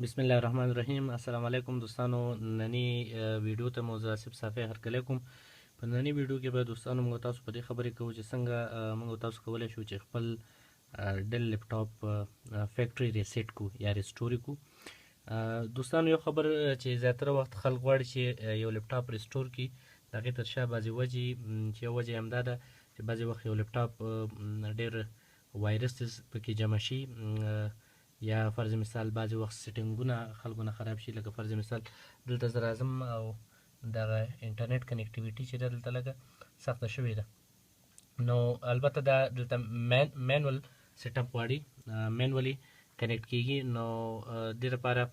بسم الله الرحمن الرحیم. السلام علیکم دوستانو. نننی ویډیو ته مو زه آصف صافی هرکلی کوم. په نننی ویډیو کې به دوستانو موږ تاسو په دې خبرې کوو چې څنګه موږ تاسو کولی شو چې خپل ډل لپټاپ فیکټري ریسیټ کو یا ریسټوري کو. دوستانو یو خبر چې زیاتره وخت خلک غواړي چې یو لپټاپ ریسټور کړي، د هغې تر شا بعضې وجې چې یو وجه یې همدا ده چې بعضې وخت یو لپټاپ ډېر وایرسز پکې جمع شي، یا فرض مثال بعضې وخت سیټینګونه خلکو نه خراب شي. لکه فرض مثال دلته زه راځم او دغه انټرنیټ کنیکټیویټي چې ده دلته لږه سخته شوې ده، نو البته دا دلته مینول سیټ اپ غواړي، مینولي کنیکټ کیږي. نو دې لپاره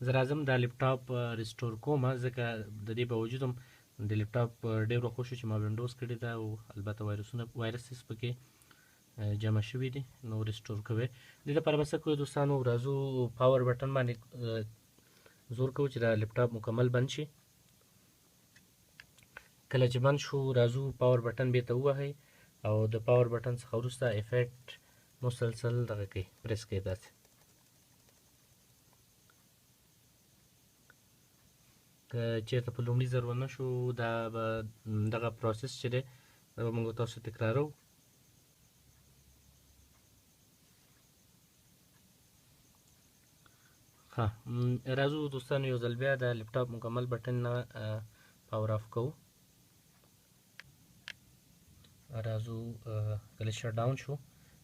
زه راځم دا لپټاپ ریسټور کوم، ځکه د دې باوجود هم د لپټاپ ډېر وخت وشو چې ما وینډوز کړې ده او البته وایرسز پکې جمع شوي دي، نو ریسټور کوي. دې لپاره به څه کوو دوستانو، راځو پاور بټن باندې زور کوو چې دا لپټاپ مکمل بند شي. کله چې بند شو راځو پاور بټن بیرته ووهئ او د پاور بټن څخه وروسته افیکټ مسلسل دغه کوي، پریس کوي داسې. که چېرته په لومړي ځل ونه شو دا به دغه پروسس چې دی دا به موږ تاسو تکرارو. ها راځو دوستانو یو ځل بیا د لپټاپ مکمل بټن نه پاور آف کوو. راځو کله شټ ډاون شو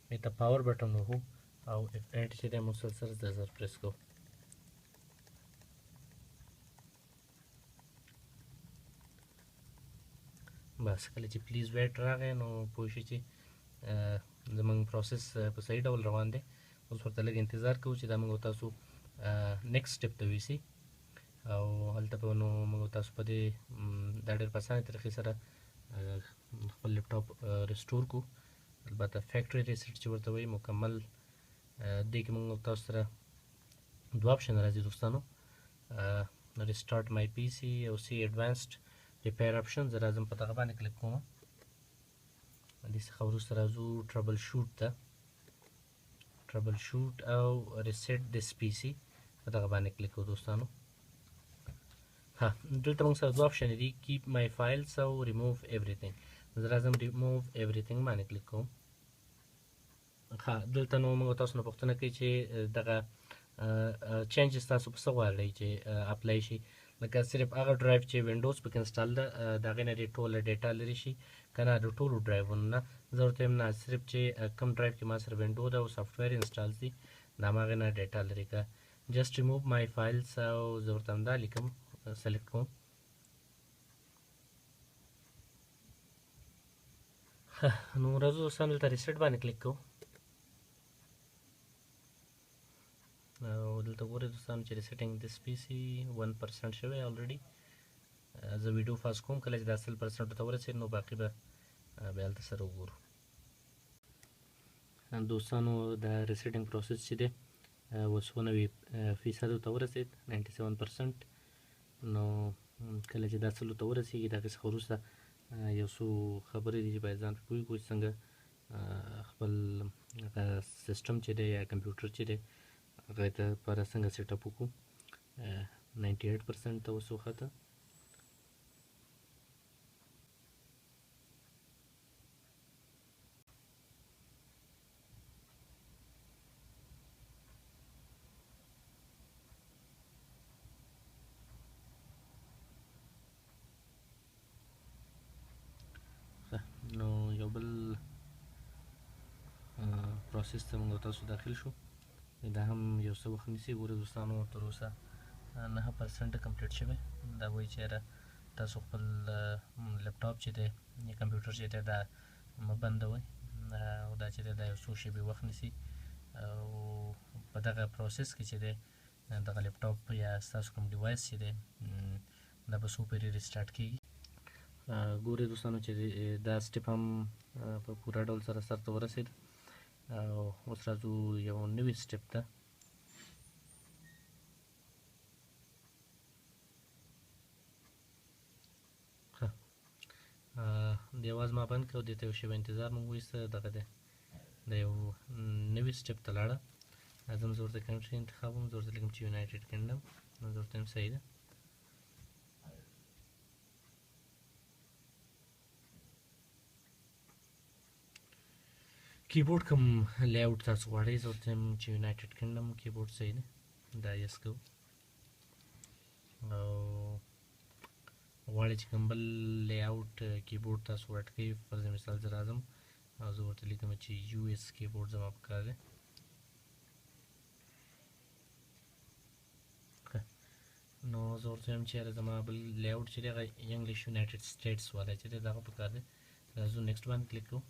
بیرته پاور بټن وهو او افیکټ چې دی مسلسل زر پریس کوو. بس کله چې پلیز ویټ راغی نو پوه شئ چې زموږ پروسس په صحیح ډول روان دی. اوس ورته لږ انتظار کوو چې دا موږ تاسو نیکسټ سټپ ته ویسي او هلته به نو موږ تاسو په دې دا ډېر په اسانه طریقې سره خپل لپټاپ ریسټور کو. البته فیکټري ریسیټ چې ورته وایي مکمل، دې کې موږ تاسو سره دوه اپشن راځي دوستانو، ریسټارټ مای پی سي او سی ایډوانسډ ریپیر اپشن. زه راځم په دغه باندې کلیک کوم، دې څخه وروسته راځو ټربل شوټ ته، ټربل شوټ او ریسیټ دیس پی سي په دغه باندې کلیک کوو دوستانو. ها دلته موږ سره دوه اپشن دي، کیپ مای فایلز او ریموو ایوریثینګ. زه راځم ریموو ایوریثینګ باندې کلیک کوم. ها دلته نو موږ تاسو نه پوښتنه کوي چې دغه چینجز تاسو په څه غواړئ چې اپلای شي. لکه صرف هغه ډرایو چې وینډوز پکې انسټال ده د هغې نه دې ټوله ډیټا لرې شي، که نه د ټولو ډرایوونو نه. زه ورته وایم نه، صرف چې کوم ډرایو کې ما سره وینډو ده او سافټویر انسټال دي د هماغې نه ډیټا لرې کړه. جسټ ریموو مای فایلز او زه ورته همدا لیکم، سلیکټ کوم. نو راځو دوستانو دلته ریسیټ باندې کلیک کوو او دلته ګورئ دوستانو چې ریسیټینګ دیس پی سي 1% شوی الریډي. زه ویډیو فاز کوم، کله چې دا 100% ته ورسېد نو باقي به بیا هلته سره وګورو. دوستانو دا ریسیټینګ پروسس چې دی اوس 90% ته ورسېد، 97%. نو کله چې دا 100 ته ورسېږي د هغې څخه وروسته یو څو خبرې دي چې باید ځان پرې پوه کړو چې څنګه خپل سیسټم چې دی یا کمپیوټر چې دی هغې ته لپاره څنګه سیټ اپ وکړو. 98% ته اوس وخته. نو یو بل پروسس ته موږ تاسو داخل شو، دا هم یو څه وخت نیسي. ګورئ دوستانو تر اوسه 9% کمپلیټ شوی. دا وایي چې یاره تاسو خپل لپټاپ چې دی یا کمپیوټر چې دی دا مه بندوئ، او دا چې دی دا یو څو شیبې وخت نیسي او په دغه پروسس کې چې دی دغه لپټاپ یا ستاسو کوم ډیوایس چې دی دا به څو پورې ریسټارټ کېږي. ګورئ دوستانو چې دا سټپ هم په پوره ډول سره سرته ورسېد او اوس راځو یو نوي سټپ ته. د اواز ما بند کړ، دې ته یو شیبه انتظار موږ وایسته. دغه دی د یو نوي سټپ ته لاړه. راځم زه ورته کنټري انتخابوم، زه ورته لیکم چې یونایټډ کینګډم، نو زه ورته وایم صحیح ده. کیبورډ کوم لیاوټ تاسو غواړئ، زه ورته وایم چې یونایټډ کینګډم کیبورډ صحیح ده، دا یس کوو. او غواړئ چې کوم بل لیاوټ کیبورډ تاسو ورټ کړئ، فرض مثال زه راځم او زه ورته لیکم چې یو اس کیبورډ زما پکار دی. نو زه ورته وایم چې یاره زما بل لیاوټ چې دی هغه انګلیش یونایټډ سټیټس والا چې دی د هغه پکار دی. راځو نیکسټ باندې کلیک کوو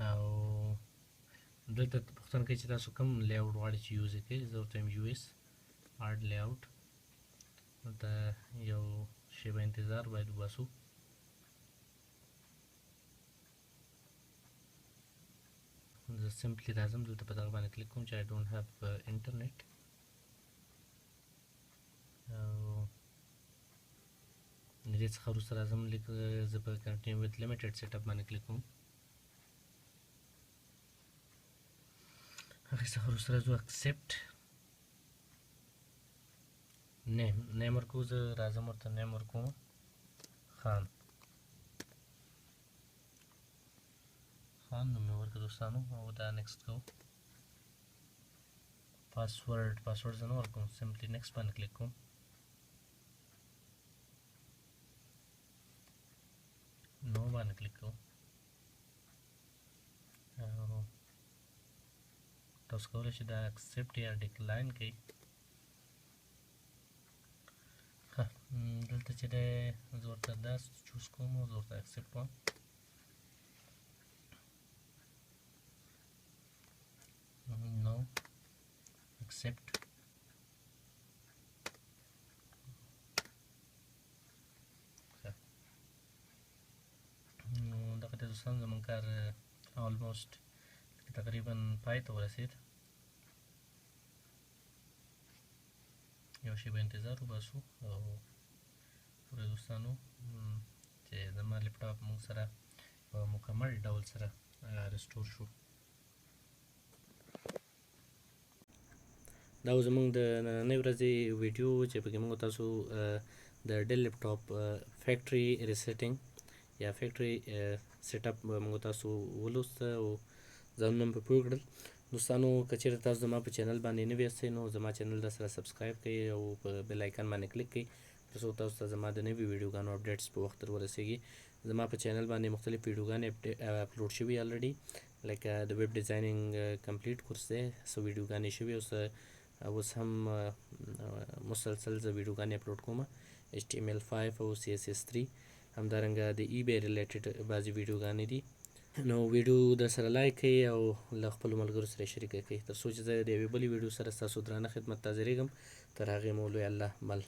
او دلته پوښتنه کوي چې تاسو کوم لیاوټ غواړئ چې یوز یې کړئ، زه ورته وایم یو اس هارډ لیاوټ. دلته یو شیبه انتظار باید وباسو. زه سمپلی راځم دلته په دغه باندې کلیک کوم چې I don't have internet او د دې څخه وروسته راځم زه په کنټینیو ویت لیمیټډ سیټ اپ باندې کلیک کوم. هغې څخه وروسته راځو اکسپټ نیم ورکوو، زه راځم ورته نیم ورکوم خان نوم مې ورکړه دوستانو او دا نیکسټ کوو. پاسورډ زه نه ورکوم، سمپلی نیکسټ باندې کلیک کوم. نو باندې کلیک کوو او تاسو کولی شئ دا اکسپټ یا ډیکلاین کړئ. دلته چې دی زه ورته دا چوز کوم او زه ورته اکسپټ وایم. نو اکسپټ نو دغه دی دوستان زموږ کار آلموسټ تقریبا پای ته ورسېد. یو شیبه انتظار وباسو او ګوره دوستانو چې زما لیپټاپ موږ سره په مکمل ډول سره رسټور شو. دا و زموږ د نننۍ ورځې ویډیو چې پکې موږ تاسو د ډیل لیپټاپ فیکټري ریسیټینګ یا فیکټري سیټ اپ موږ تاسو ولوسته او ځانونه مو پرې پوه کړل. دوستانو که چېرې تاسو زما په چینل باندې نوي یاستئ نو زما چینل در سره سبسکرایب کړئ او په بیل آیکن باندې کلیک کړئ تر څو تاسو ته زما د نوي ویډیوګانو اپډیټس په وخت در ورسیږي. زما په چینل باندې مختلف ویډیوګانې اپلوډ شوي الریډي، لکه د ویب ډیزاینینګ کمپلیټ کورس دی، څه ویډیوګانې شوي اوس هم مسلسل زه ویډیوګانې اپلوډ کوم HTML5 او CSS3، همدارنګه د eBay ریلیټډ بعضې ویډیوګانې دي. نو ویډیو در سره لایک کړئ او له خپلو ملګرو سره یې شریکه کړئ تر څو چې زه د یوې بلې ویډیو سره ستاسو درانه خدمت ته حاضرېږم. تر هغې مو لوی الله مل.